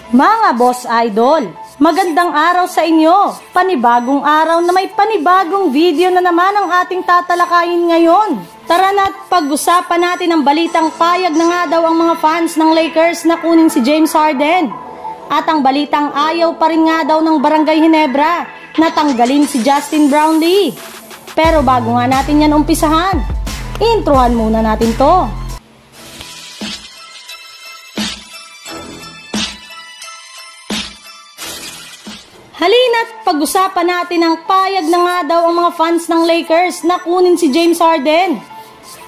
Mga boss idol, magandang araw sa inyo. Panibagong araw na may panibagong video na naman ang ating tatalakayin ngayon. Tara na't pag-usapan natin ang balitang payag na nga daw ang mga fans ng Lakers na kunin si James Harden. At ang balitang ayaw pa rin nga daw ng Barangay Ginebra na tanggalin si Justin Brownlee. Pero bago nga natin yan umpisahan, introhan muna natin to. Halina't pag-usapan natin ang payag na nga daw ang mga fans ng Lakers na kunin si James Harden.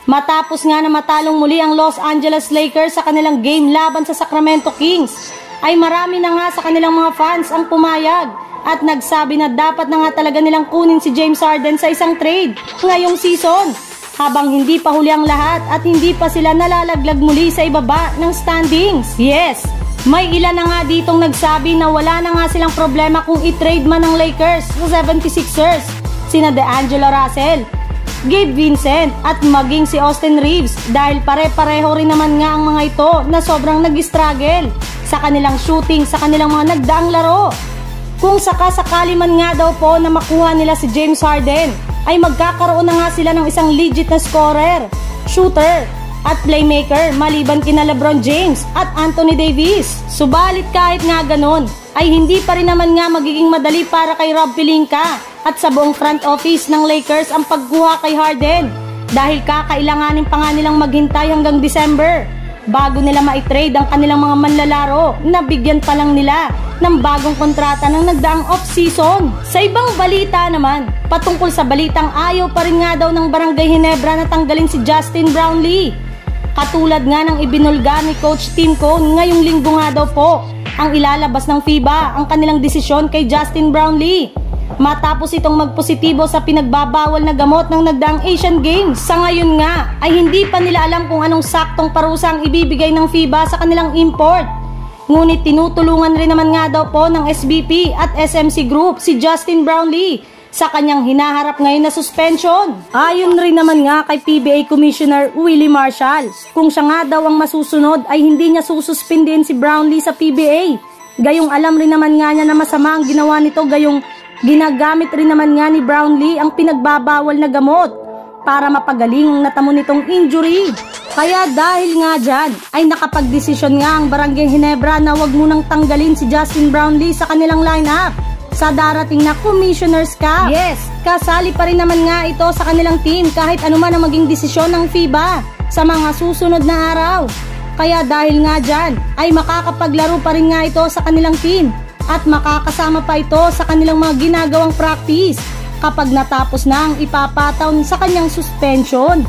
Matapos nga na matalong muli ang Los Angeles Lakers sa kanilang game laban sa Sacramento Kings, ay marami na nga sa kanilang mga fans ang pumayag at nagsabi na dapat na nga talaga nilang kunin si James Harden sa isang trade ngayong season, habang hindi pa huli ang lahat at hindi pa sila nalalaglag muli sa ibaba ng standings. Yes! May ilan na nga ditong nagsabi na wala na nga silang problema kung i-trade man ng Lakers sa 76ers, sina D'Angelo Russell, Gabe Vincent at maging si Austin Reeves, dahil pare-pareho rin naman nga ang mga ito na sobrang nag-struggle sa kanilang shooting sa kanilang mga nagdaang laro. Kung sakasakali man nga daw po na makuha nila si James Harden, ay magkakaroon na nga sila ng isang legit na scorer, shooter at playmaker maliban kina LeBron James at Anthony Davis. Subalit kahit nga ganon, ay hindi pa rin naman nga magiging madali para kay Rob Pelinka at sa buong front office ng Lakers ang pagkuha kay Harden, dahil kakailanganin pa nga nilang maghintay hanggang December bago nila ma-trade ang kanilang mga manlalaro na bigyan pa lang nila ng bagong kontrata ng nagdaang off-season. Sa ibang balita naman, patungkol sa balitang ayaw pa rin nga daw ng Barangay Ginebra na tanggalin si Justin Brownlee. Katulad nga ng ibinulga ni Coach Tim Cone, ngayong linggo nga daw po ang ilalabas ng FIBA ang kanilang desisyon kay Justin Brownlee matapos itong magpositibo sa pinagbabawal na gamot ng nagdaang Asian Games. Sa ngayon nga ay hindi pa nila alam kung anong saktong parusa ang ibibigay ng FIBA sa kanilang import. Ngunit tinutulungan rin naman nga daw po ng SBP at SMC Group si Justin Brownlee sa kanyang hinaharap ngayon na suspension. Ayon rin naman nga kay PBA Commissioner Willie Marshall, kung siya nga daw ang masusunod ay hindi niya sususpindin si Brownlee sa PBA. Gayong alam rin naman nga niya na masama ang ginawa nito, gayong ginagamit rin naman nga ni Brownlee ang pinagbabawal na gamot para mapagaling ang natamo nitong injury. Kaya dahil nga dyan ay nakapagdesisyon nga ang Barangay Ginebra na wag munang tanggalin si Justin Brownlee sa kanilang lineup sa darating na Commissioner's Cup. Yes, kasali pa rin naman nga ito sa kanilang team kahit anuman ang maging desisyon ng FIBA sa mga susunod na araw. Kaya dahil nga dyan ay makakapaglaro pa rin nga ito sa kanilang team at makakasama pa ito sa kanilang mga ginagawang practice kapag natapos na ang ipapataw sa kanyang suspension.